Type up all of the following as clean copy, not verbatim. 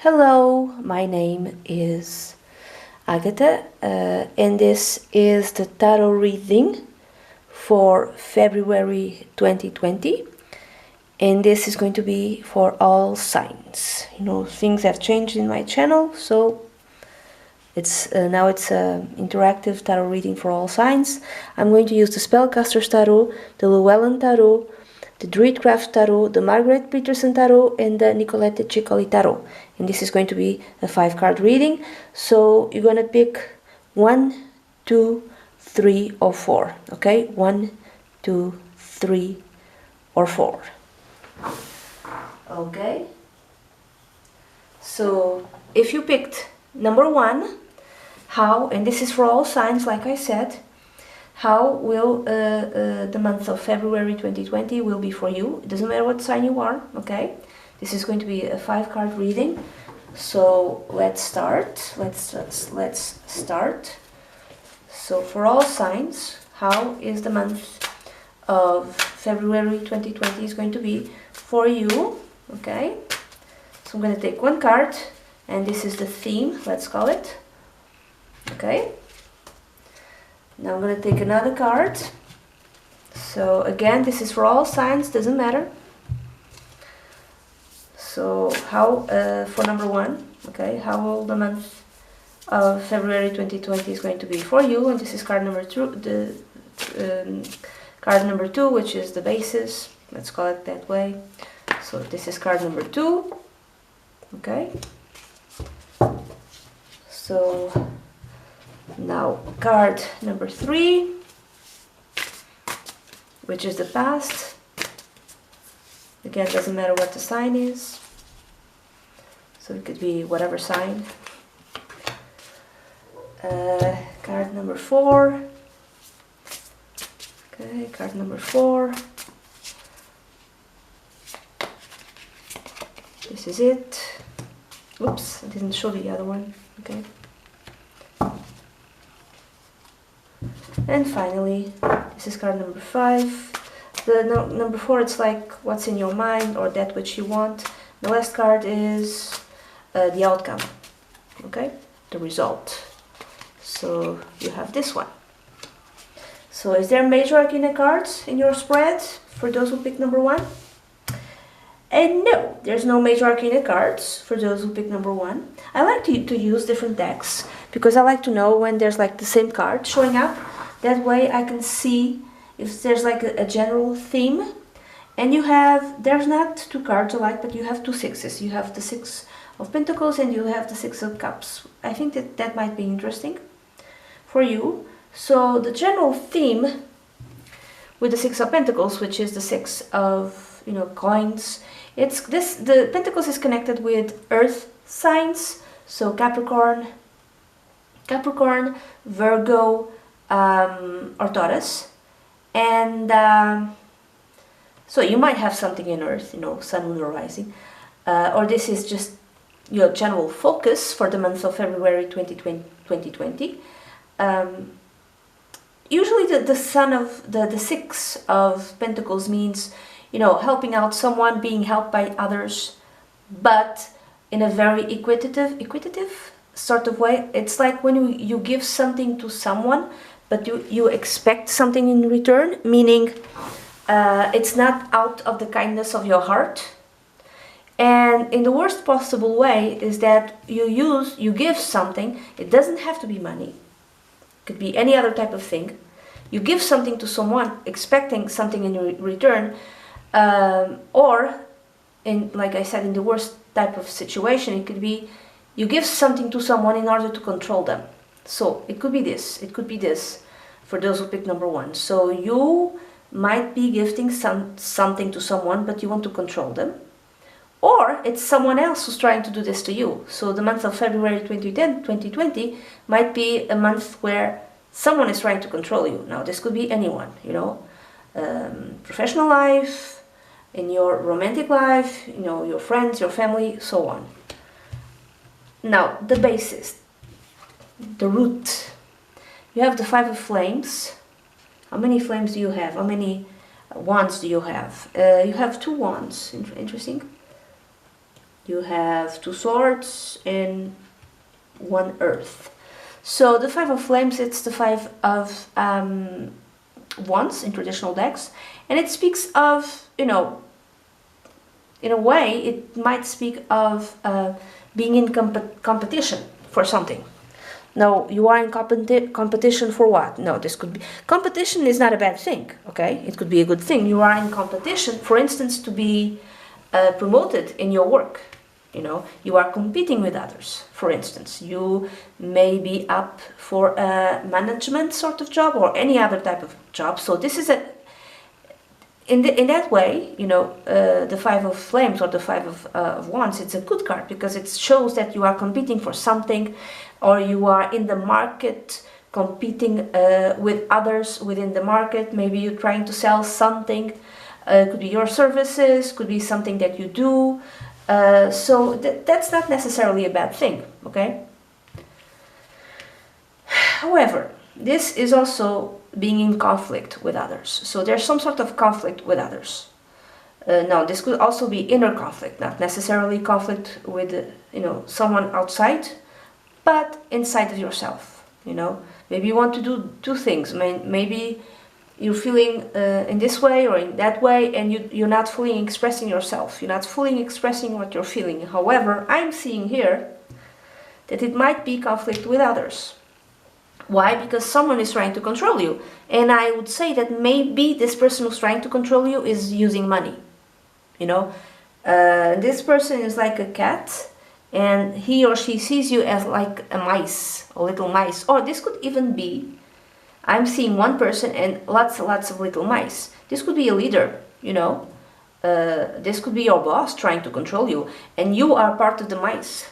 Hello, my name is Agatha, and this is the tarot reading for February 2020, and this is going to be for all signs. Things have changed in my channel, so it's now it's an interactive tarot reading for all signs. I'm going to use the Spellcaster's Tarot, the Llewellyn Tarot, the Druidcraft Tarot, the Margaret Peterson Tarot, and the Nicolette Ciccoli Tarot. And this is going to be a 5-card reading. So you're going to pick 1, 2, 3, or 4. Okay? 1, 2, 3, or 4. Okay? So if you picked number 1, how, and this is for all signs, like I said, how will the month of February 2020 will be for you. It doesn't matter what sign you are, okay? This is going to be a 5-card reading. So let's start. Let's start. So for all signs, how is the month of February 2020 is going to be for you, okay? So I'm going to take one card, and this is the theme, let's call it, okay? Now I'm going to take another card. So again, this is for all signs, doesn't matter. So how, for number 1, okay, how will the month of February 2020 is going to be for you? And this is card number 2, card number 2, which is the basis. Let's call it that way. So this is card number 2, okay. So now card number 3, which is the past. Again, doesn't matter what the sign is. So it could be whatever sign. Card number 4. Okay, card number 4. This is it. Oops, I didn't show the other one. Okay. And finally, this is card number 5. The number 4, it's like what's in your mind or that which you want. The last card is the outcome, okay, the result. So you have this one. So is there major arcana cards in your spread for those who pick number 1? And no, there's no major arcana cards for those who pick number 1. I like to use different decks because I like to know when there's like the same card showing up. That way I can see if there's like a general theme. And you have, there's not 2 cards alike, but you have 2 sixes. You have the 6 of Pentacles and you have the 6 of Cups. I think that might be interesting for you. So the general theme with the 6 of Pentacles, which is the 6 of, coins, it's this, the Pentacles is connected with earth signs. So Capricorn, Virgo, or Taurus. And so you might have something in earth, sun, moon, or rising. Or this is just your general focus for the month of February 2020. Usually the sun of the 6 of Pentacles means, helping out someone, being helped by others, but in a very equitative sort of way. It's like when you give something to someone, but you expect something in return, meaning it's not out of the kindness of your heart. And in the worst possible way is that you give something. It doesn't have to be money. It could be any other type of thing. You give something to someone expecting something in return, or in, like I said, in the worst type of situation, it could be you give something to someone in order to control them. So it could be this, it could be this for those who pick number 1. So you might be gifting something to someone, but you want to control them. Or it's someone else who's trying to do this to you. So the month of February 2020 might be a month where someone is trying to control you. Now this could be anyone, professional life, in your romantic life, your friends, your family, so on. Now the basis, the root. You have the 5 of Flames. How many flames do you have? How many wands do you have? You have 2 wands. Interesting. You have 2 swords and 1 earth. So the 5 of flames, it's the 5 of wands in traditional decks, and it speaks of, in a way, it might speak of being in competition for something. No, you are in competition for what? No, this could be... Competition is not a bad thing, okay? It could be a good thing. You are in competition, for instance, to be promoted in your work. You are competing with others, for instance. You may be up for a management sort of job or any other type of job. So this is in that way, the 5 of flames or the 5 of wands, it's a good card because it shows that you are competing for something, or you are in the market competing with others within the market. Maybe you're trying to sell something. It could be your services, could be something that you do. So that's not necessarily a bad thing, okay? However, this is also being in conflict with others. So there's some sort of conflict with others. Now, this could also be inner conflict, not necessarily conflict with, someone outside, but inside of yourself, Maybe you want to do 2 things. Maybe you're feeling in this way or in that way, and you're not fully expressing yourself. You're not fully expressing what you're feeling. However, I'm seeing here that it might be conflict with others. Why? Because someone is trying to control you. And I would say that maybe this person who's trying to control you is using money. This person is like a cat, and he or she sees you as like a little mice. Or this could even be, I'm seeing one person and lots of little mice. This could be a leader, This could be your boss trying to control you, and you are part of the mice,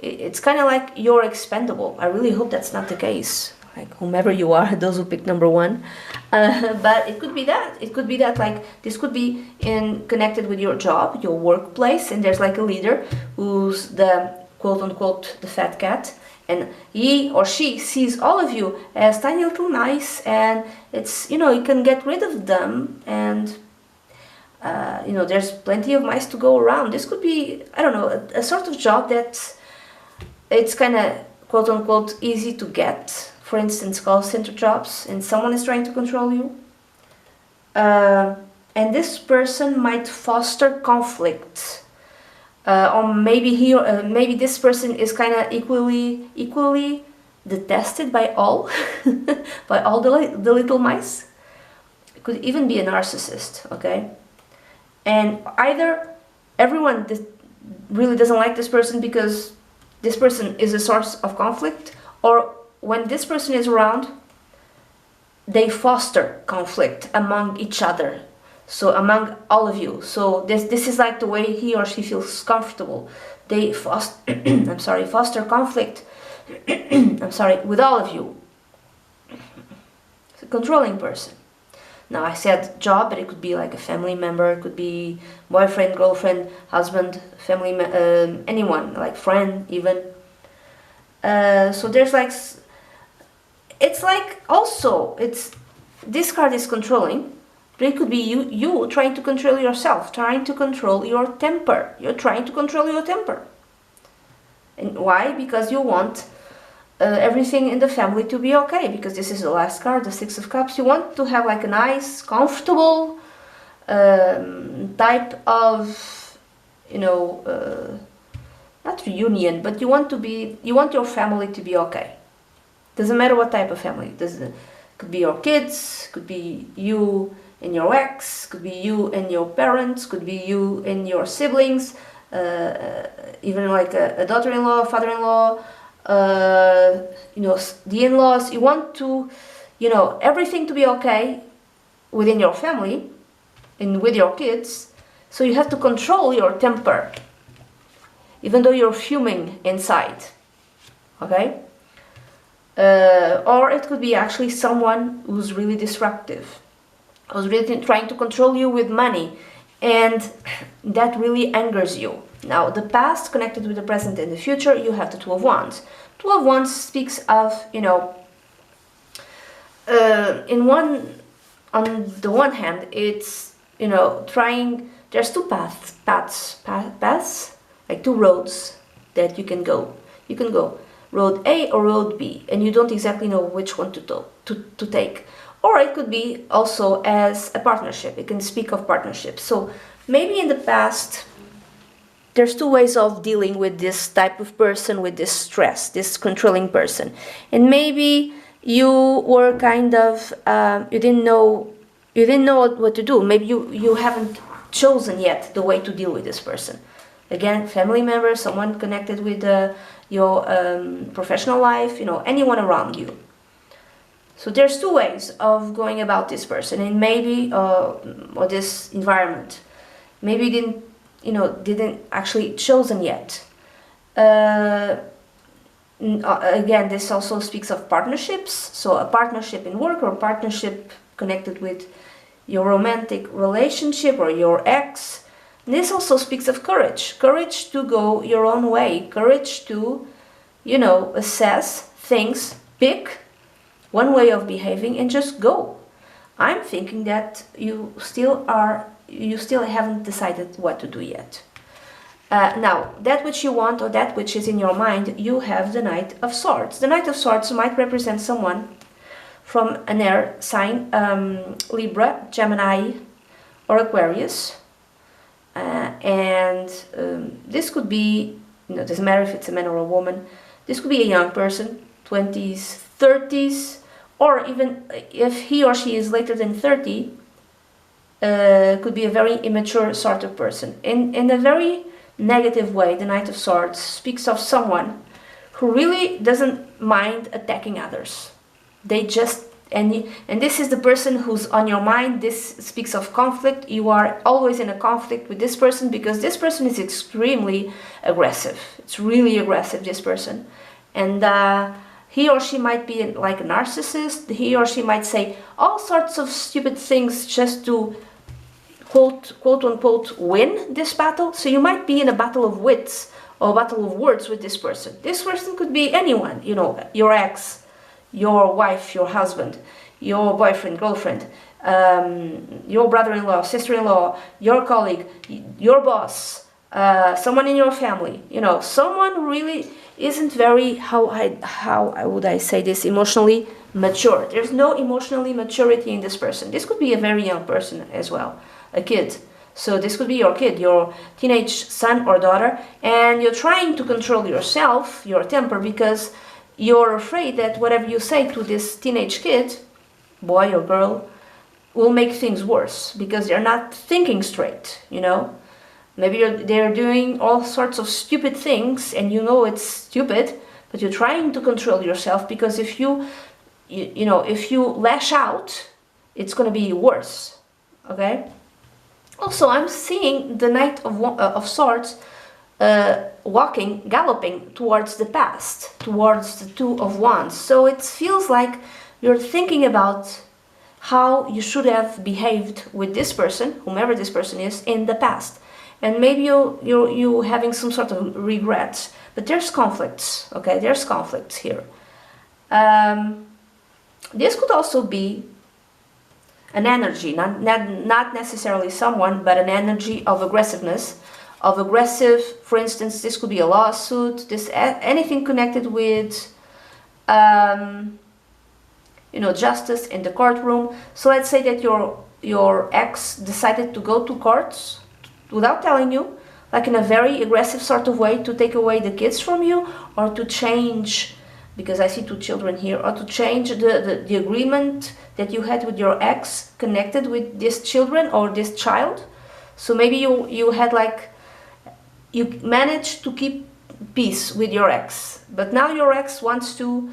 It's kind of like you're expendable. I really hope that's not the case. Like whomever you are, those who pick number 1. But it could be that. It could be that, like, this could be connected with your job, your workplace, and there's like a leader who's the quote-unquote the fat cat, and he or she sees all of you as tiny little mice, and it's, you can get rid of them, and there's plenty of mice to go around. This could be, I don't know, a sort of job that it's kind of quote-unquote easy to get. For instance, call center jobs, and someone is trying to control you. And this person might foster conflict. Or maybe this person is kind of equally detested by all, by all the little mice. It could even be a narcissist, okay? And either everyone really doesn't like this person because this person is a source of conflict, or when this person is around, they foster conflict among each other. So among all of you. So this is like the way he or she feels comfortable. They foster conflict with all of you. It's a controlling person. Now I said job, but it could be like a family member, it could be boyfriend, girlfriend, husband, family, anyone, like friend even. So there's like, it's like also, this card is controlling, but it could be you trying to control yourself, trying to control your temper. You're trying to control your temper. And why? Because you want everything in the family to be okay, because this is the last card, the 6 of Cups. You want to have like a nice, comfortable type of, not reunion, but you want your family to be okay. Doesn't matter what type of family. Could be your kids, could be you and your ex, could be you and your parents, could be you and your siblings, even like a daughter-in-law, father-in-law, the in-laws. You want to, everything to be okay within your family and with your kids. So you have to control your temper, even though you're fuming inside, okay? Or it could be actually someone who's really disruptive, who's really trying to control you with money, and that really angers you. Now, the past connected with the present and the future, you have the 2 of Wands. 2 of Wands speaks of, on the one hand, it's, trying, there's 2 paths, like two roads that you can go. You can go road A or road B, and you don't exactly know which one to take. Or it could be also as a partnership. It can speak of partnership. So maybe in the past, there's two ways of dealing with this type of person, with this stress, this controlling person. And maybe you were kind of, you didn't know what to do. Maybe you haven't chosen yet the way to deal with this person. Again, family member, someone connected with your professional life, anyone around you. So there's two ways of going about this person, and maybe or this environment. Maybe you didn't actually chosen yet. Again, this also speaks of partnerships. So a partnership in work, or a partnership connected with your romantic relationship or your ex. This also speaks of courage. Courage to go your own way. Courage to, assess things, pick one way of behaving and just go. I'm thinking that you still haven't decided what to do yet. Now, that which you want, or that which is in your mind, you have the Knight of Swords. The Knight of Swords might represent someone from an air sign, Libra, Gemini, or Aquarius. This could be, doesn't matter if it's a man or a woman. This could be a young person, 20s, 30s, or even if he or she is later than 30, could be a very immature sort of person. In a very negative way, the Knight of Swords speaks of someone who really doesn't mind attacking others. They just, and this is the person who's on your mind. This speaks of conflict. You are always in a conflict with this person because this person is extremely aggressive. It's really aggressive, this person. And he or she might be like a narcissist. He or she might say all sorts of stupid things just to quote unquote win this battle. So you might be in a battle of wits or a battle of words with this person. This person could be anyone, your ex, your wife, your husband, your boyfriend, girlfriend, your brother-in-law, sister-in-law, your colleague, your boss, someone in your family, someone who really isn't very, how would I say this, emotionally mature. There's no emotionally maturity in this person. This could be a very young person as well, a kid. So this could be your kid, your teenage son or daughter, and you're trying to control yourself, your temper, because you're afraid that whatever you say to this teenage kid, boy or girl, will make things worse because they're not thinking straight, Maybe they're doing all sorts of stupid things and it's stupid, but you're trying to control yourself because if you lash out, it's going to be worse, okay? Also, I'm seeing the Knight of Swords galloping towards the past, towards the Two of Wands. So it feels like you're thinking about how you should have behaved with this person, whomever this person is, in the past. And maybe you're having some sort of regrets. But there's conflicts, okay? There's conflicts here. This could also be an energy, not necessarily someone, but an energy of aggressiveness, for instance, this could be a lawsuit, anything connected with, justice in the courtroom. So let's say that your ex decided to go to courts without telling you, like in a very aggressive sort of way, to take away the kids from you, or to change, because I see two children here, or to change the agreement that you had with your ex connected with these children or this child. So maybe you managed to keep peace with your ex, but now your ex wants to,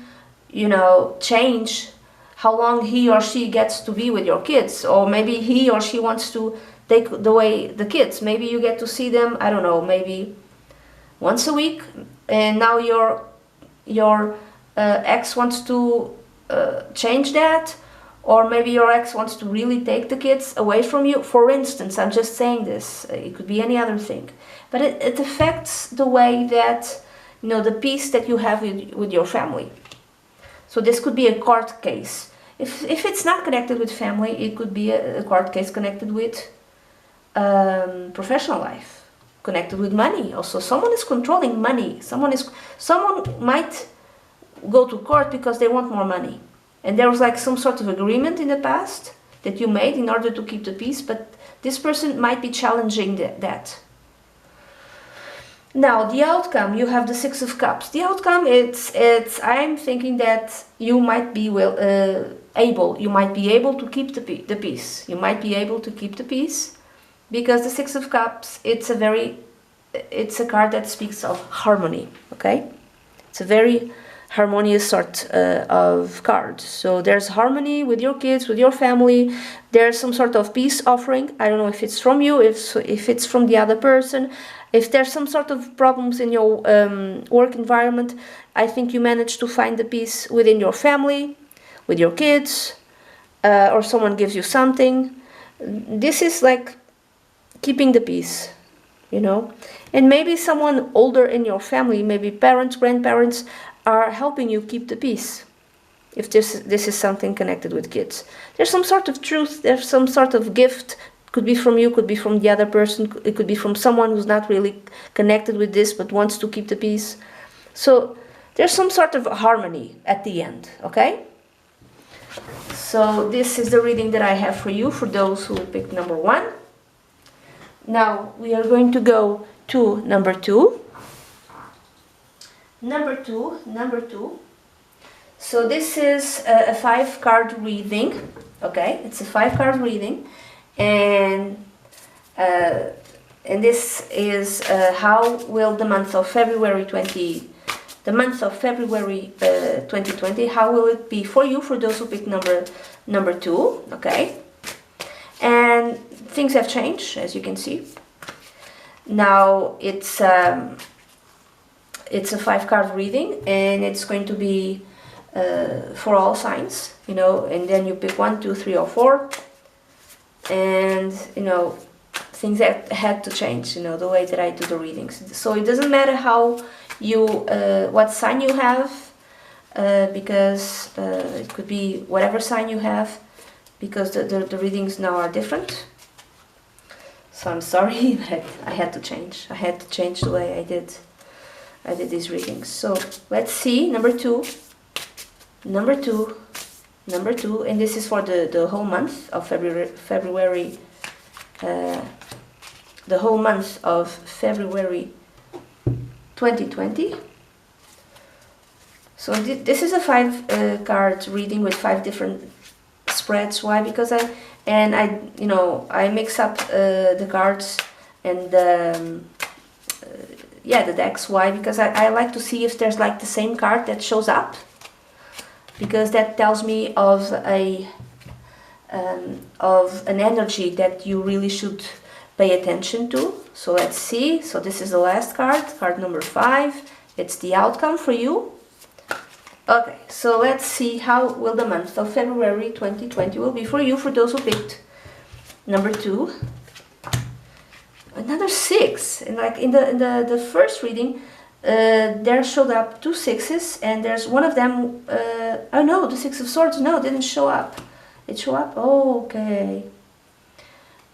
change how long he or she gets to be with your kids, or maybe he or she wants to take away the kids. Maybe you get to see them, I don't know, maybe once a week, and now your ex wants to change that, or maybe your ex wants to really take the kids away from you. For instance, I'm just saying this, it could be any other thing, but it affects the way that, the peace that you have with your family. So this could be a court case. If it's not connected with family, it could be a court case connected with professional life, connected with money. Also, someone is controlling money. Someone might go to court because they want more money. And there was like some sort of agreement in the past that you made in order to keep the peace, but this person might be challenging that. Now, the outcome, you have the Six of Cups. The outcome, I'm thinking that you might be you might be able to keep the peace. You might be able to keep the peace because the Six of Cups, it's a card that speaks of harmony, okay? It's a very harmonious sort of card. So there's harmony with your kids, with your family. There's some sort of peace offering. I don't know if it's from you, if it's from the other person. If there's some sort of problems in your work environment, I think you manage to find the peace within your family, with your kids, or someone gives you something. This is like keeping the peace, you know. And maybe someone older in your family, maybe parents, grandparents, are helping you keep the peace. If this is something connected with kids, there's some sort of truth, there's some sort of gift. Could be from you, could be from the other person, it could be from someone who's not really connected with this but wants to keep the peace. So there's some sort of harmony at the end, okay? So this is the reading that I have for you, for those who picked number 1. Now we are going to go to number 2. Number two. So this is a 5-card reading, okay? It's a 5-card reading. And this is how will the month of February 2020, how will it be for you, for those who pick number 2, okay? And things have changed, as you can see. Now it's a 5-card reading, and it's going to be for all signs, you know, and then you pick 1, 2, 3, or 4. And, you know, things that had to change, you know, the way that I do the readings. So it doesn't matter how what sign you have, because it could be whatever sign you have, because the readings now are different. So I'm sorry, but I had to change. I had to change the way I did these readings. So let's see, number two, and this is for the whole month of February, the whole month of February 2020. So this is a 5 card reading with 5 different spreads. Why? Because I mix up the cards and the decks. Why? Because I like to see if there's like the same card that shows up, because that tells me of an energy that you really should pay attention to. So let's see. So this is the last card number 5. It's the outcome for you. Okay, so let's see how will the month of February 2020 will be for you, for those who picked number 2. Another 6, and like in the first reading, there showed up 2 6s, and there's one of them. Oh no, the 6 of Swords. No, didn't show up. It showed up. Oh, okay.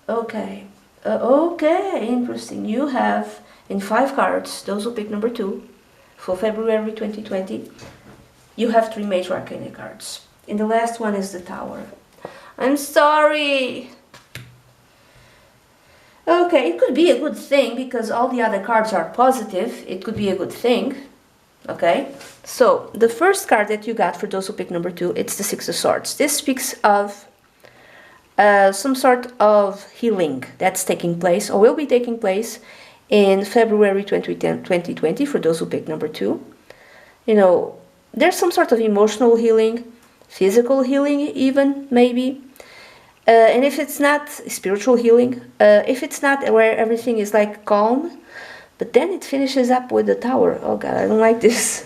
Okay. Okay. Interesting. You have in 5 cards, those who picked number 2 for February 2020. You have 3 major arcana cards. And the last one is the Tower. I'm sorry. Okay, it could be a good thing because all the other cards are positive. It could be a good thing. Okay, so the first card that you got for those who pick number 2, it's the 6 of Swords. This speaks of some sort of healing that's taking place or will be taking place in February 2020 for those who pick number 2. You know, there's some sort of emotional healing, physical healing even, maybe. And if it's not spiritual healing, if it's not where everything is like calm, but then it finishes up with the Tower. Oh God, I don't like this.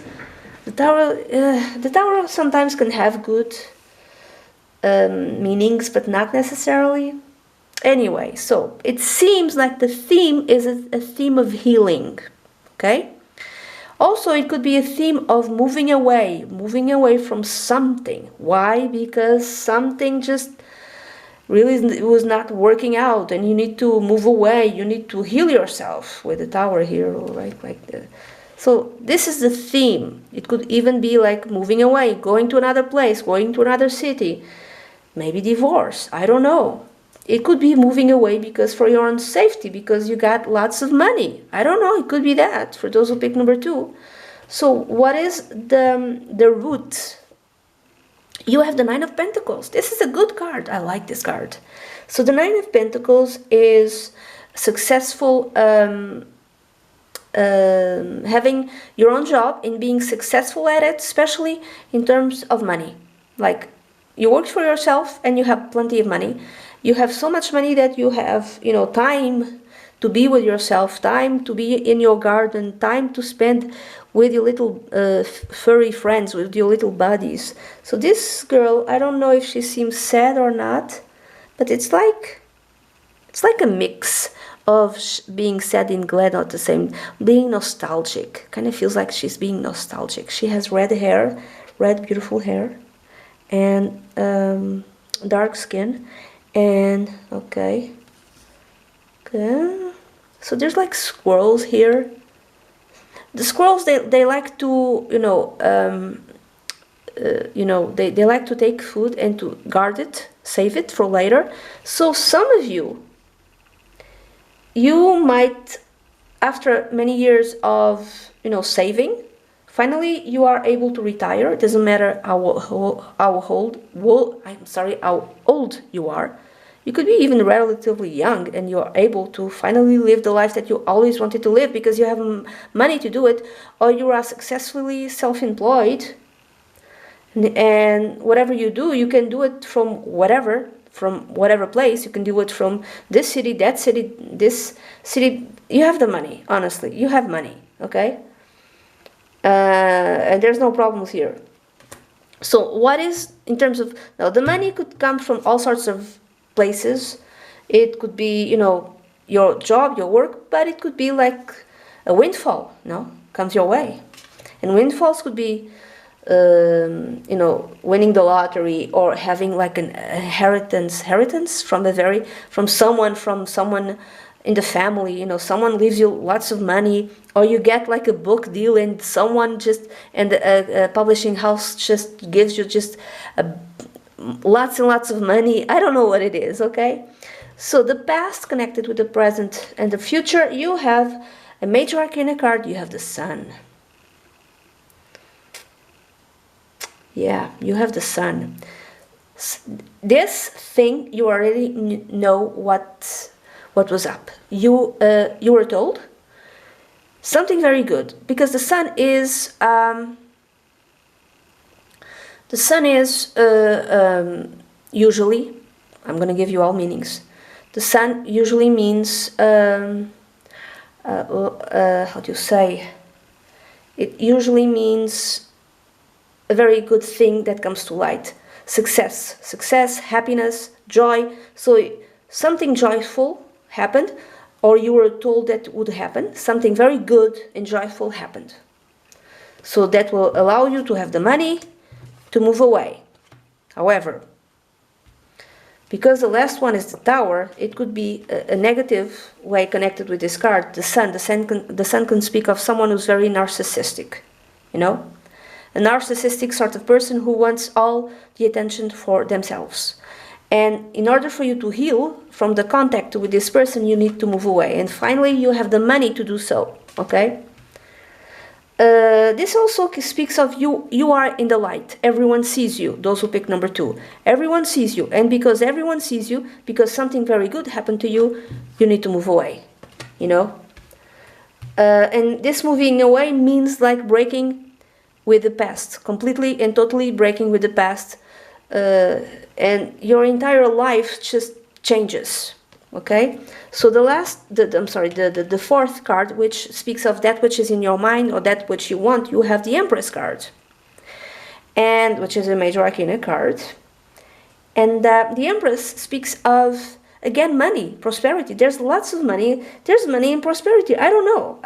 The Tower sometimes can have good meanings, but not necessarily. Anyway, so it seems like the theme is a theme of healing. Okay. Also, it could be a theme of moving away from something. Why? Because something just really it was not working out, and you need to move away, you need to heal yourself with the Tower here, right? So this is the theme. It could even be like moving away, going to another place, going to another city, maybe divorce, I don't know. It could be moving away because for your own safety, because you got lots of money. I don't know, it could be that for those who pick number 2. So what is the root? You have the Nine of Pentacles. This is a good card. I like this card. So the Nine of Pentacles is successful, having your own job and being successful at it, especially in terms of money. Like, you work for yourself and you have plenty of money. You have so much money that you have, time to be with yourself, time to be in your garden, time to spend with your little furry friends, with your little buddies. So this girl, I don't know if she seems sad or not, but it's like a mix of being sad and glad at the same, being nostalgic. Kind of feels like she's being nostalgic. She has red hair, red beautiful hair, and dark skin, and okay. So there's like squirrels here. The squirrels, they like to, they like to take food and to guard it, save it for later. So some of you might, after many years of, saving, finally you are able to retire. It doesn't matter how old you are. You could be even relatively young and you are able to finally live the life that you always wanted to live because you have money to do it, or you are successfully self-employed, and whatever you do, you can do it from whatever place. You can do it from this city, that city, this city. You have the money, honestly. You have money, okay? And there's no problems here. So what is, in terms of, now the money could come from all sorts of places. It could be, your job, your work, but it could be like a windfall, comes your way. And windfalls could be, winning the lottery, or having like an inheritance from someone in the family. Someone leaves you lots of money, or you get like a book deal and someone a publishing house just gives you just lots and lots of money. I don't know what it is, okay? So the past connected with the present and the future. You have a major arcana card. You have the Sun. Yeah, you have the Sun. This thing, you already know what was up. You were told something very good, because the Sun is usually, I'm going to give you all meanings. The Sun usually means, how do you say? It usually means a very good thing that comes to light. Success, happiness, joy. So something joyful happened, or you were told that would happen. Something very good and joyful happened. So that will allow you to have the money to move away. However, because the last one is the Tower, it could be a negative way connected with this card. The Sun can speak of someone who's very narcissistic, a narcissistic sort of person who wants all the attention for themselves. And in order for you to heal from the contact with this person, you need to move away. And finally, you have the money to do so, okay? This also speaks of you are in the light. Everyone sees you, those who pick number 2. Everyone sees you. And because everyone sees you, because something very good happened to you, you need to move away, And this moving away means like breaking with the past, completely and totally breaking with the past. And your entire life just changes, okay? So the fourth card, which speaks of that which is in your mind or that which you want, you have the Empress card, and which is a major arcana card. And the Empress speaks of, again, money, prosperity. There's lots of money. There's money and prosperity. I don't know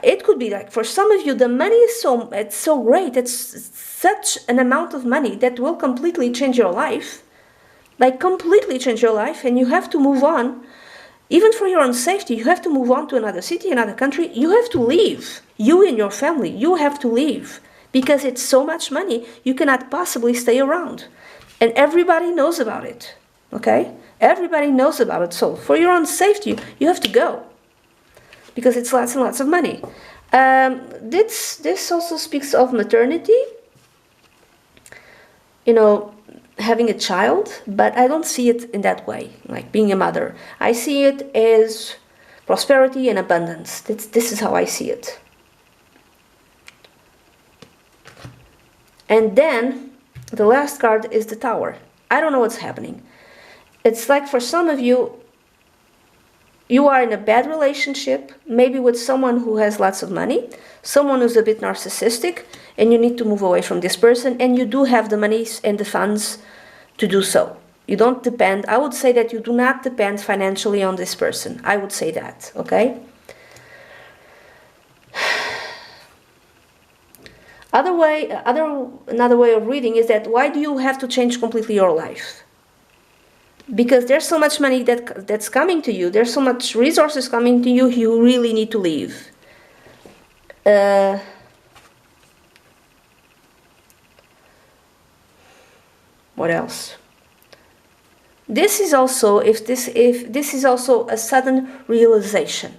it could be like, for some of you, the money is so great. It's such an amount of money that will completely change your life. Like completely change your life, and you have to move on. Even for your own safety, you have to move on to another city, another country. You have to leave. You and your family, you have to leave. Because it's so much money, you cannot possibly stay around. And everybody knows about it. Okay? Everybody knows about it. So for your own safety, you have to go. Because it's lots and lots of money. This also speaks of maternity. You know, having a child, but I don't see it in that way, like being a mother. I see it as prosperity and abundance. This is how I see it. And then the last card is the Tower. I don't know what's happening. It's like for some of you, you are in a bad relationship, maybe with someone who has lots of money, someone who's a bit narcissistic, and you need to move away from this person, and you do have the monies and the funds to do so. You don't depend, I would say that you do not depend financially on this person. I would say that, okay? Another way of reading is that why do you have to change completely your life? Because there's so much money that's coming to you, there's so much resources coming to you, you really need to leave. What else? This is also this is also a sudden realization.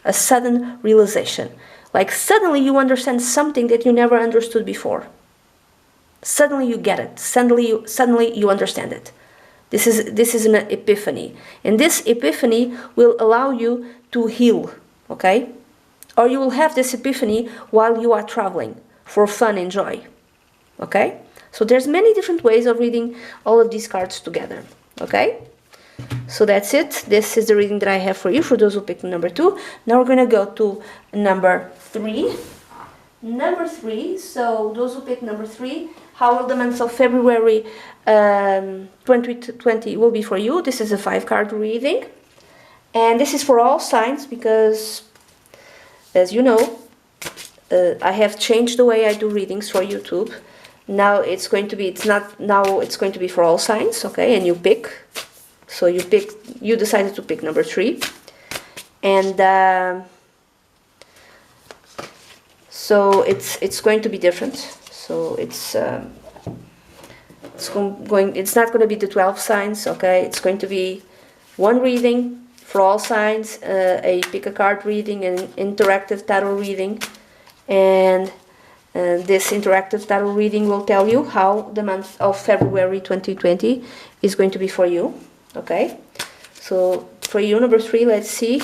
A sudden realization. Like suddenly you understand something that you never understood before. Suddenly you get it. Suddenly you understand it. This is an epiphany. And this epiphany will allow you to heal, okay? Or you will have this epiphany while you are traveling for fun and joy, okay? So there's many different ways of reading all of these cards together, okay? So that's it. This is the reading that I have for you, for those who picked number 2. Now we're going to go to number 3. Number 3, so those who picked number 3, how will the month of February 2020 will be for you? This is a 5-card reading. And this is for all signs because, as you know, I have changed the way I do readings for YouTube. Now it's going to be, now it's going to be for all signs, okay? And you pick. So you decided to pick number 3. And so it's going to be different. So it's not going to be the 12 signs, okay? It's going to be one reading for all signs, a pick a card reading, an interactive tarot reading, and this interactive tarot reading will tell you how the month of February 2020 is going to be for you, okay? So for you, number 3, let's see.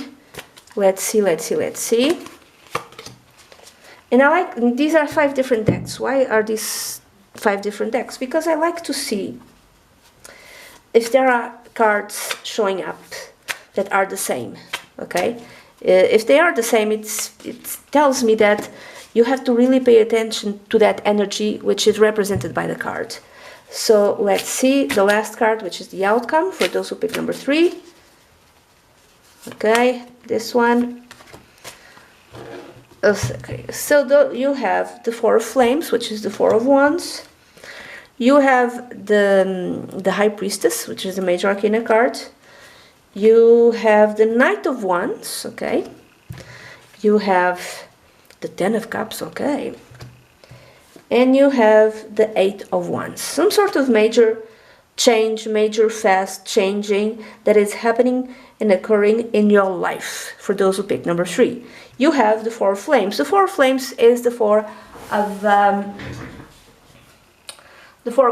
And I like, these are 5 different decks. Why are these 5 different decks? Because I like to see if there are cards showing up that are the same, okay? If they are the same, it tells me that you have to really pay attention to that energy which is represented by the card. So let's see the last card, which is the outcome for those who pick number 3. Okay, this one. Okay, so you have the 4 of Flames, which is the 4 of Wands. You have the High Priestess, which is the Major Arcana card. You have the Knight of Wands, okay. You have the 10 of Cups, okay. And you have the 8 of Wands. Some sort of major change, major fast changing that is happening and occurring in your life for those who pick number 3. You have the 4 of Flames. The 4 of Flames is the 4 of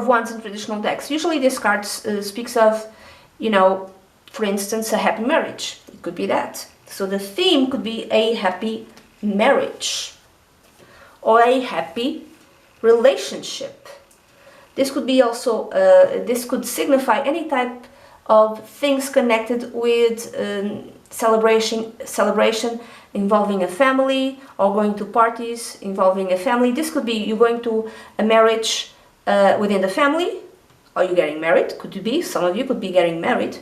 Wands in traditional decks. Usually this card speaks of, you know, for instance, a happy marriage. It could be that. So the theme could be a happy marriage or a happy relationship. This could be also, this could signify any type of things connected with celebration involving a family, or going to parties involving a family. This could be you going to a marriage within the family, or you getting married. Could be, some of you could be getting married,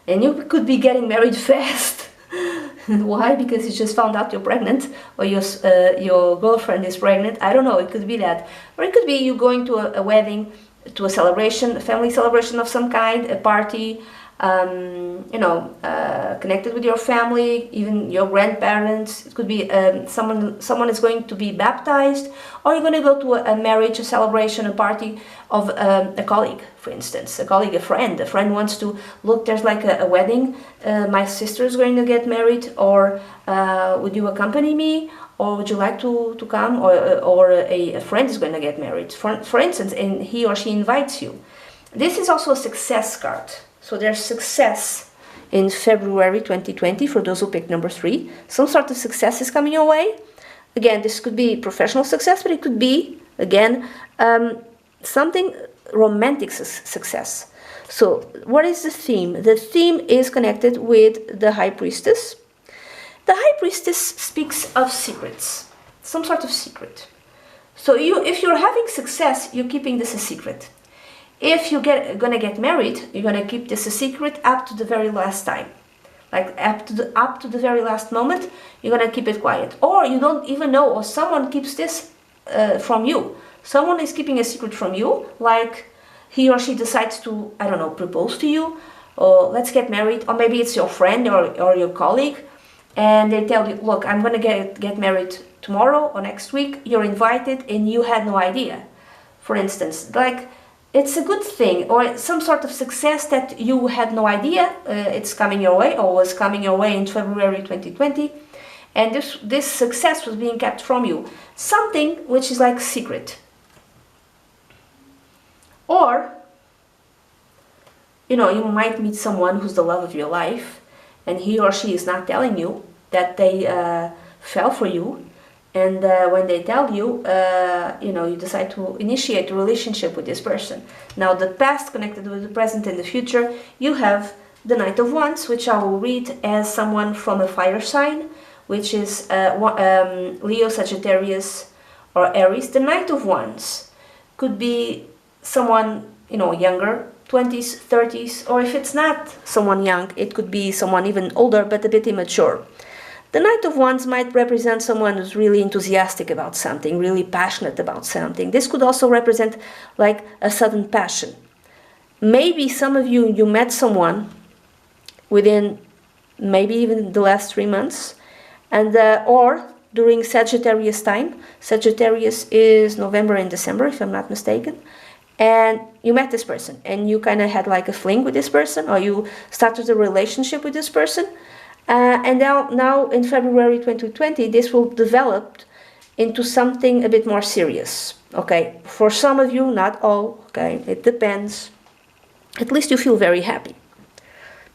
and you could be getting married fast. Why? Because you just found out you're pregnant, or your girlfriend is pregnant. I don't know. It could be that, or it could be you going to a wedding, to a celebration, a family celebration of some kind, a party. Connected with your family, even your grandparents. It could be someone is going to be baptized, or you're going to go to a marriage, a celebration, a party of a colleague, for instance, a colleague, a friend. A friend wants to look. There's like a wedding. My sister is going to get married, or would you accompany me? Or would you like to come? Or a friend is going to get married, for instance, and he or she invites you. This is also a success card. So there's success in February 2020 for those who picked number 3. Some sort of success is coming your way. Again, this could be professional success, but it could be, again, something romantic success. So what is the theme? The theme is connected with the High Priestess. The High Priestess speaks of secrets, some sort of secret. So if you're having success, you're keeping this a secret. If you're gonna get married, you're gonna keep this a secret up to the very last time, like up to the very last moment. You're gonna keep it quiet, or you don't even know, or someone keeps this from you. Someone is keeping a secret from you, like he or she decides to, I don't know, propose to you, or let's get married, or maybe it's your friend or your colleague, and they tell you, look, I'm gonna get married tomorrow or next week. You're invited, and you had no idea. For instance, like, it's a good thing, or some sort of success that you had no idea it's coming your way, or was coming your way in February 2020, and this success was being kept from you. Something which is like secret. Or, you might meet someone who's the love of your life, and he or she is not telling you that they fell for you. And when they tell you, you decide to initiate a relationship with this person. Now, the past connected with the present and the future, you have the Knight of Wands, which I will read as someone from a fire sign, which is Leo, Sagittarius, or Aries. The Knight of Wands could be someone, younger, 20s, 30s, or if it's not someone young, it could be someone even older, but a bit immature. The Knight of Wands might represent someone who's really enthusiastic about something, really passionate about something. This could also represent like a sudden passion. Maybe some of you met someone within maybe even the last 3 months, and or during Sagittarius time. Sagittarius is November and December, if I'm not mistaken. And you met this person, and you kind of had like a fling with this person, or you started a relationship with this person. And now in February 2020, this will develop into something a bit more serious. Okay, for some of you, not all. Okay, it depends. At least you feel very happy,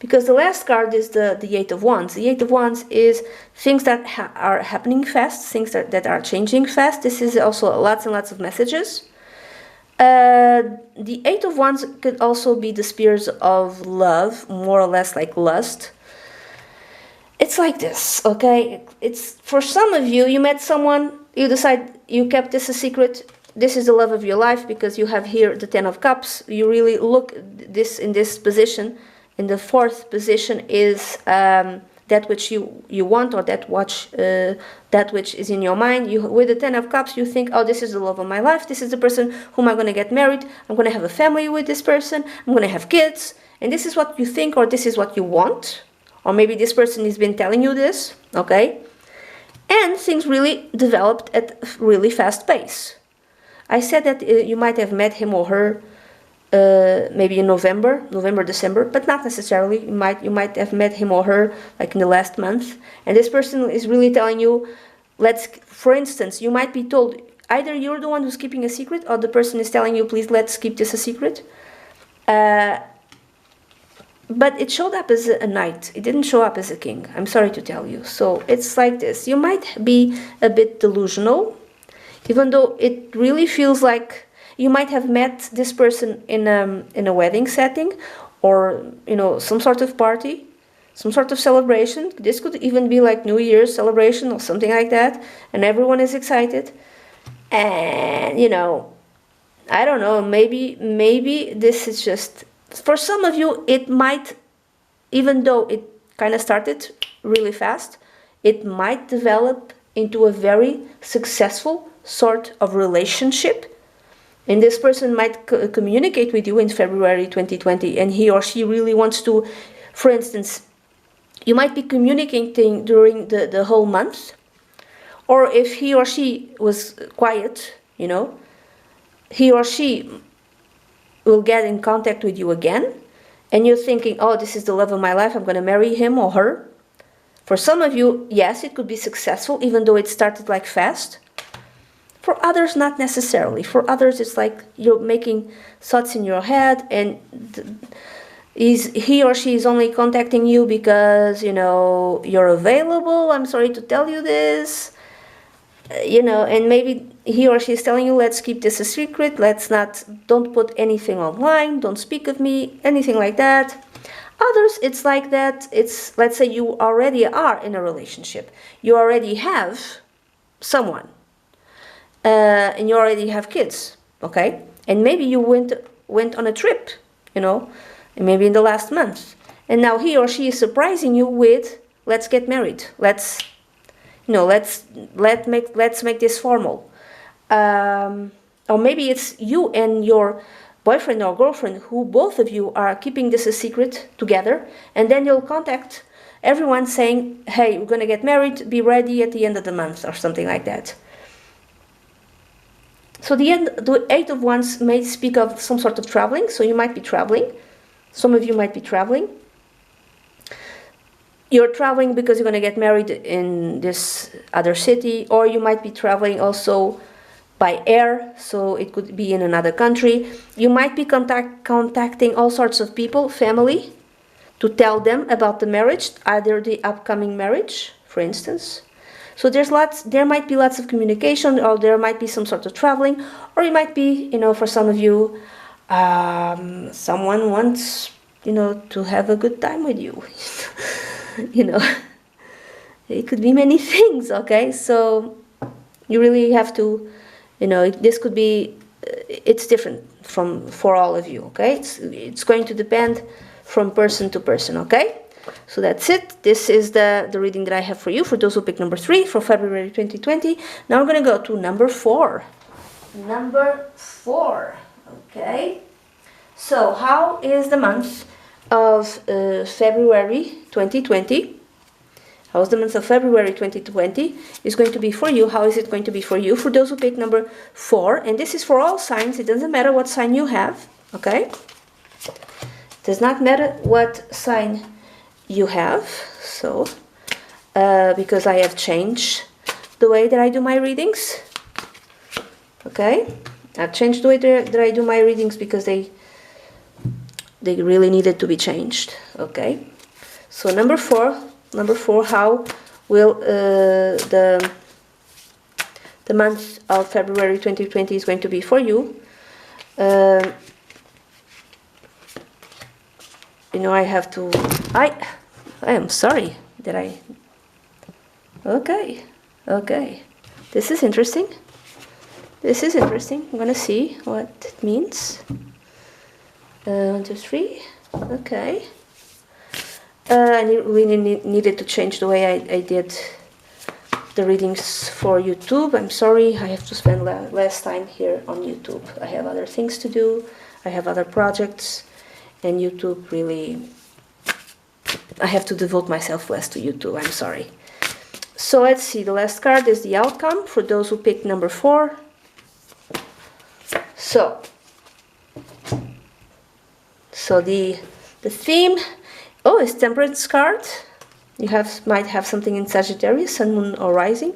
because the last card is the Eight of Wands. The Eight of Wands is things that are happening fast, things that are changing fast. This is also lots and lots of messages. The Eight of Wands could also be the spears of love, more or less like lust. It's like this, okay? It's for some of you, you met someone, you decide you kept this a secret. This is the love of your life, because you have here the Ten of Cups. You really look this in this position. In the fourth position is that which you want, or that which is in your mind. With the Ten of Cups, you think, oh, this is the love of my life. This is the person whom I'm going to get married. I'm going to have a family with this person. I'm going to have kids. And this is what you think, or this is what you want. Or maybe this person has been telling you this, okay? And things really developed at a really fast pace. I said that you might have met him or her maybe in November, December, but not necessarily. You might have met him or her like in the last month. And this person is really telling you, for instance, you might be told, either you're the one who's keeping a secret, or the person is telling you, please, let's keep this a secret. But it showed up as a knight. It didn't show up as a king. I'm sorry to tell you. So it's like this. You might be a bit delusional, even though it really feels like you might have met this person in a wedding setting, or some sort of party, some sort of celebration. This could even be like New Year's celebration or something like that, and everyone is excited. And I don't know. Maybe this is just. For some of you, it might, even though it kind of started really fast, it might develop into a very successful sort of relationship. And this person might communicate with you in February 2020, and he or she really wants to, for instance, you might be communicating during the whole month. Or if he or she was quiet, you know, he or she will get in contact with you again. And you're thinking, oh, this is the love of my life, I'm going to marry him or her. For some of you, yes, it could be successful, even though it started like fast. For others, not necessarily. For others, it's like you're making thoughts in your head, and he or she is only contacting you because, you know, you're available. I'm sorry to tell you this. You know, and maybe he or she is telling you, let's keep this a secret. Don't put anything online. Don't speak of me, anything like that. Others, it's like that. It's, let's say you already are in a relationship. You already have someone. And you already have kids, okay? And maybe you went on a trip, you know, maybe in the last month. And now he or she is surprising you with, let's get married. Let's make this formal. Or maybe it's you and your boyfriend or girlfriend who both of you are keeping this a secret together, and then you'll contact everyone saying, hey, we're going to get married, be ready at the end of the month, or something like that. So the Eight of Wands may speak of some sort of traveling, so you might be traveling. Some of you might be traveling. You're traveling because you're going to get married in this other city, or you might be traveling also by air, so it could be in another country. You might be contacting all sorts of people, family, to tell them about the marriage, either the upcoming marriage, for instance. So there might be lots of communication, or there might be some sort of traveling, or it might be, you know, for some of you, someone wants, you know, to have a good time with you. You know, it could be many things, okay? So you really have to, you know, this could be, it's different for all of you, okay? It's going to depend from person to person, okay? So that's it. This is the reading that I have for you, for those who pick number 3 for February 2020. Now we're going to go to number 4. Number 4, okay? So how is the month of February 2020? How is the month of February 2020 is going to be for you? How is it going to be for you? For those who pick number 4, and this is for all signs. It doesn't matter what sign you have, okay? It does not matter what sign you have. So, because I have changed the way that I do my readings, okay? I've changed the way that I do my readings because they really needed to be changed, okay? So number 4, how will the month of February 2020 is going to be for you? You know, I have to, I am sorry that I, okay, this is interesting. I'm gonna see what it means. 1, 2, 3, okay. I really needed to change the way I did the readings for YouTube. I'm sorry, I have to spend less time here on YouTube. I have other things to do, I have other projects, and YouTube really, I have to devote myself less to YouTube, I'm sorry. So let's see, the last card is the outcome for those who picked number 4. So the theme, oh, is Temperance card. You might have something in Sagittarius, Sun, Moon, or Rising.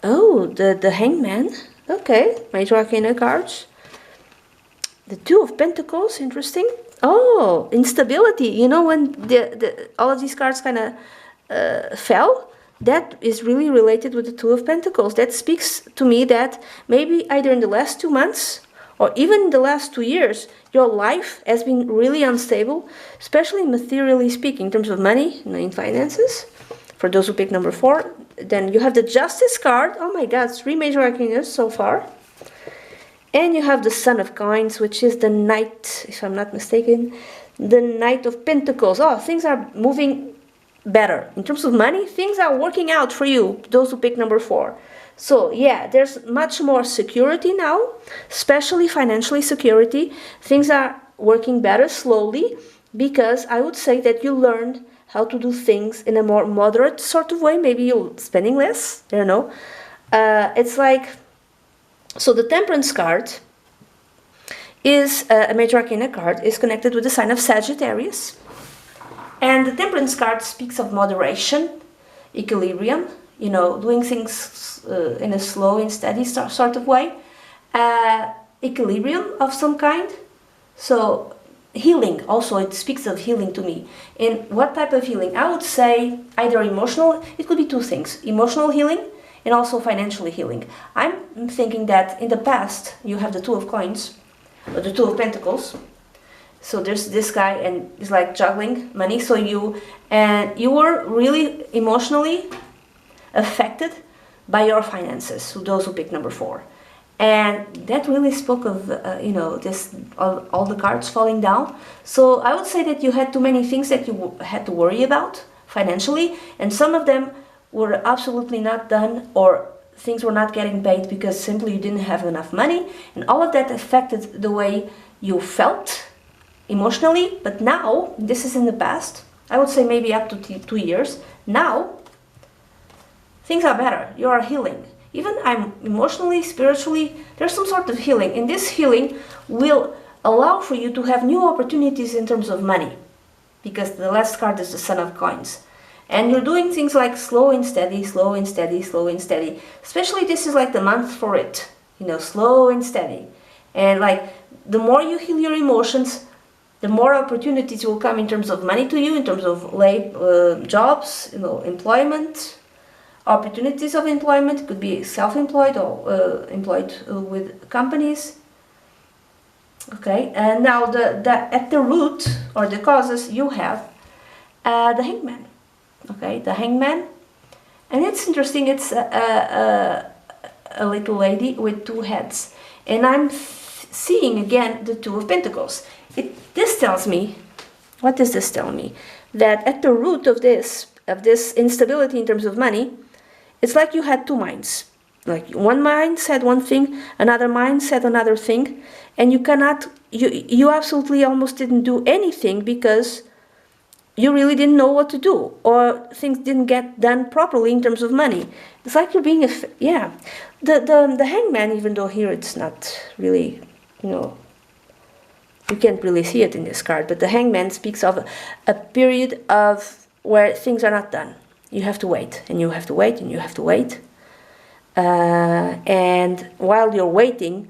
Oh, the Hangman. Okay, Major Arcana cards. The Two of Pentacles, interesting. Oh, instability. You know, when all of these cards kind of fell, that is really related with the Two of Pentacles. That speaks to me that maybe either in the last 2 months or even in the last 2 years, your life has been really unstable, especially materially speaking, in terms of money, in finances. For those who pick number 4, then you have the Justice card. Oh my God, 3 major arcanas so far. And you have the Son of Coins, which is the Knight, if I'm not mistaken, the Knight of Pentacles. Oh, things are moving better. In terms of money, things are working out for you, those who pick number 4. So yeah, there's much more security now, especially financially security. Things are working better slowly because I would say that you learned how to do things in a more moderate sort of way. Maybe you're spending less, I don't know. It's like, so the Temperance card is a major arcana card, is connected with the sign of Sagittarius. And the Temperance card speaks of moderation, equilibrium, doing things in a slow and steady sort of way. Equilibrium of some kind. So healing, also it speaks of healing to me. And what type of healing? I would say either emotional, it could be two things, emotional healing and also financially healing. I'm thinking that in the past you have the Two of Coins, or the Two of Pentacles. So there's this guy and he's like juggling money. So you were really emotionally affected by your finances. So those who pick number 4, and that really spoke of this all the cards falling down. So I would say that you had too many things that you had to worry about financially, and some of them were absolutely not done, or things were not getting paid because simply you didn't have enough money, and all of that affected the way you felt emotionally. But now, this is in the past, I would say maybe up to 2 years, now things are better, you are healing. Even I'm emotionally, spiritually, there's some sort of healing, and this healing will allow for you to have new opportunities in terms of money, because the last card is the Son of Coins. And you're doing things like slow and steady, slow and steady, slow and steady. Especially this is like the month for it, slow and steady. And like the more you heal your emotions, the more opportunities will come in terms of money to you, in terms of jobs, employment, opportunities of employment. It could be self-employed or employed with companies. Okay, and now at the root or the causes you have the Hangman. Okay, the Hangman, and it's interesting. It's a little lady with 2 heads, and I'm seeing again the Two of Pentacles. This tells me, what does this tell me? That at the root of this instability in terms of money, it's like you had 2 minds. Like one mind said one thing, another mind said another thing, and you absolutely almost didn't do anything because you really didn't know what to do, or things didn't get done properly in terms of money. It's like you're being the Hangman, even though here it's not really, you can't really see it in this card, but the Hangman speaks of a period of where things are not done. You have to wait, and you have to wait, and you have to wait. And while you're waiting,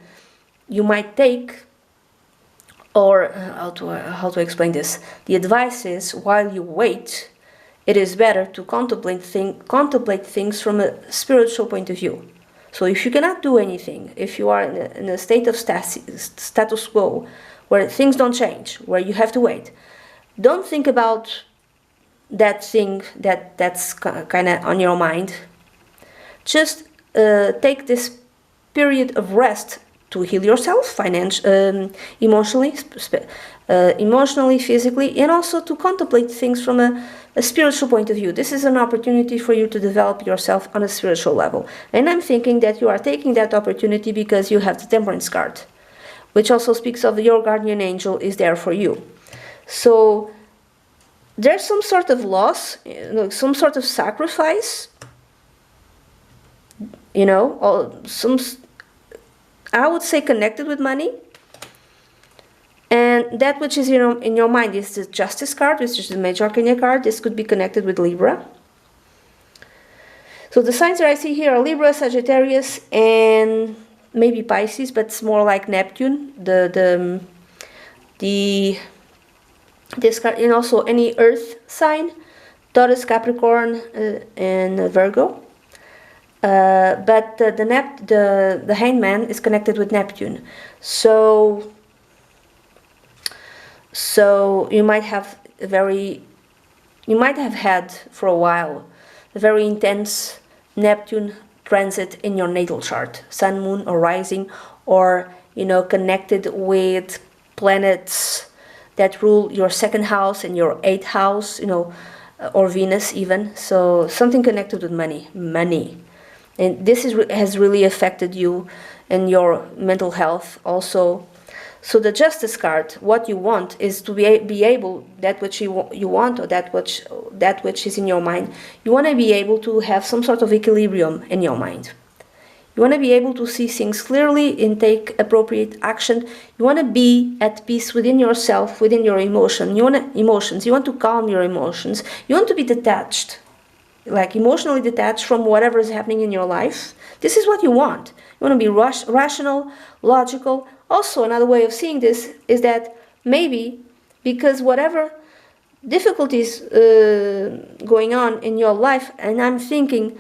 you might take, or how to explain this? The advice is, while you wait, it is better to contemplate things from a spiritual point of view. So if you cannot do anything, if you are in a state of status quo, where things don't change, where you have to wait, don't think about that thing that's kind of on your mind. Just take this period of rest to heal yourself, emotionally, physically, and also to contemplate things from a spiritual point of view. This is an opportunity for you to develop yourself on a spiritual level. And I'm thinking that you are taking that opportunity because you have the Temperance card, which also speaks of your guardian angel is there for you. So there's some sort of loss, some sort of sacrifice, I would say connected with money. And that which is in your mind is the Justice card, which is the major arcana card. This could be connected with Libra. So the signs that I see here are Libra, Sagittarius, and maybe Pisces, but it's more like Neptune. This card, and also any Earth sign, Taurus, Capricorn, and Virgo. But the Hangman is connected with Neptune, so you might have had for a while a very intense Neptune transit in your natal chart, Sun, Moon, or Rising, or connected with planets that rule your 2nd house and your 8th house. or Venus even. So something connected with money. And this has really affected you and your mental health also. So the Justice card, what you want is to be able, that which you want, or that which is in your mind, you want to be able to have some sort of equilibrium in your mind. You want to be able to see things clearly and take appropriate action. You want to be at peace within yourself, within your emotions. You want to calm your emotions. You want to be detached, like emotionally detached from whatever is happening in your life. This is what you want. You want to be rational, logical. Also, another way of seeing this is that maybe because whatever difficulties going on in your life, and I'm thinking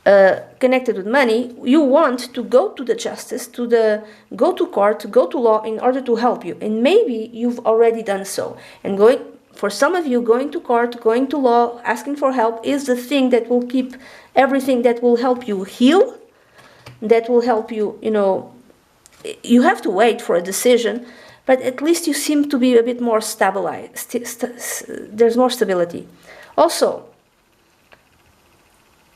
connected with money, you want to go to the justice, go to court, go to law in order to help you. And maybe you've already done so. And for some of you, going to court, going to law, asking for help is the thing that will keep everything, that will help you heal, that will help you, you have to wait for a decision, but at least you seem to be a bit more stabilized. There's more stability. Also,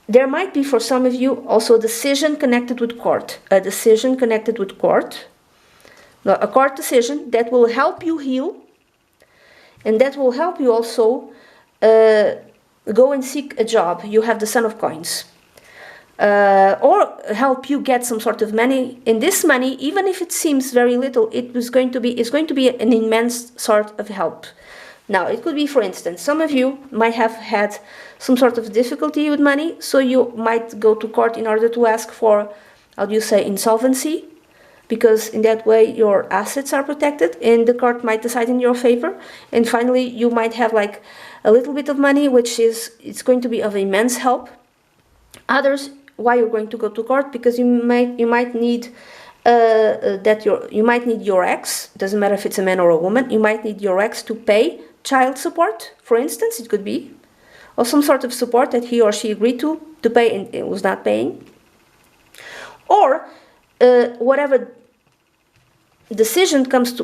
there might be for some of you also a decision connected with court. A decision connected with court. A court decision that will help you heal. And that will help you also go and seek a job. You have the Son of Coins. Or help you get some sort of money. And this money, even if it seems very little, it's going to be an immense sort of help. Now, it could be, for instance, some of you might have had some sort of difficulty with money, so you might go to court in order to ask for, insolvency, because in that way your assets are protected and the court might decide in your favor. And finally, you might have like a little bit of money, it's going to be of immense help. Others, why you're going to go to court? Because you might need your ex, doesn't matter if it's a man or a woman, you might need your ex to pay child support, for instance, it could be, or some sort of support that he or she agreed to pay and it was not paying. Or whatever decision comes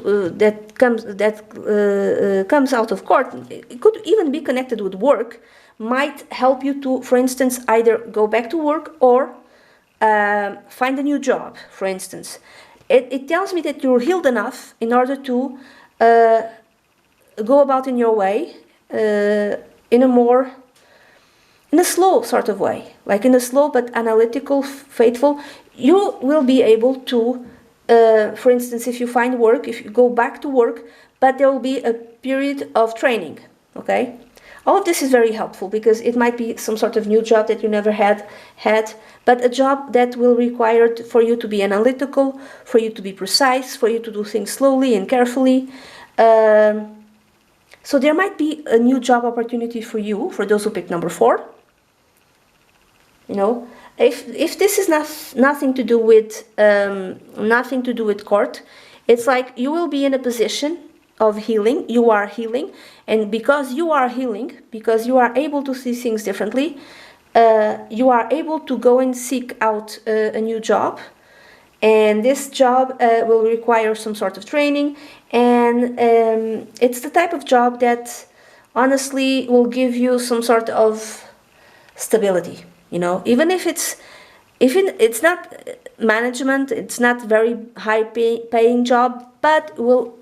out of court, it could even be connected with work, might help you to, for instance, either go back to work or find a new job, for instance. It tells me that you're healed enough in order to go about in your way in a slow sort of way, like in a slow but analytical, faithful. You will be able to, for instance, if you find work, if you go back to work, but there will be a period of training, okay? All of this is very helpful because it might be some sort of new job that you never had, but a job that will require for you to be analytical, for you to be precise, for you to do things slowly and carefully. So there might be a new job opportunity for you, for those who picked number 4. If this is nothing to do with court, it's like you will be in a position of healing. You are healing, and because you are healing, because you are able to see things differently, you are able to go and seek out a new job, and this job will require some sort of training, and it's the type of job that honestly will give you some sort of stability. Even if it's not management, it's not very high paying job, but will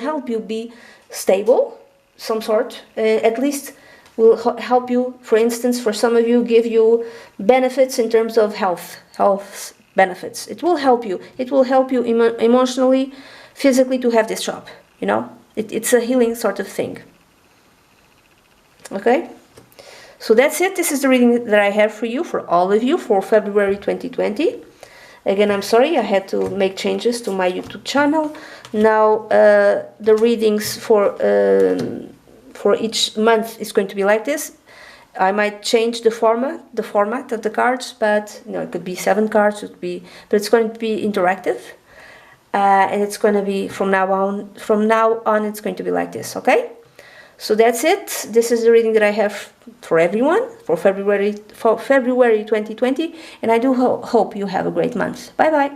help you be stable, some sort, at least will help you, for instance, for some of you, give you benefits in terms of health benefits. It will help you emotionally, physically to have this job, it's a healing sort of thing. Okay? So that's it. This is the reading that I have for you, for all of you, for February 2020. Again, I'm sorry, I had to make changes to my YouTube channel. Now, the readings for each month is going to be like this. I might change the format of the cards, but it could be 7 cards, but it's going to be interactive, and it's going to be from now on. It's going to be like this. Okay. So that's it. This is the reading that I have for everyone for February 2020, and I do hope you have a great month. Bye bye.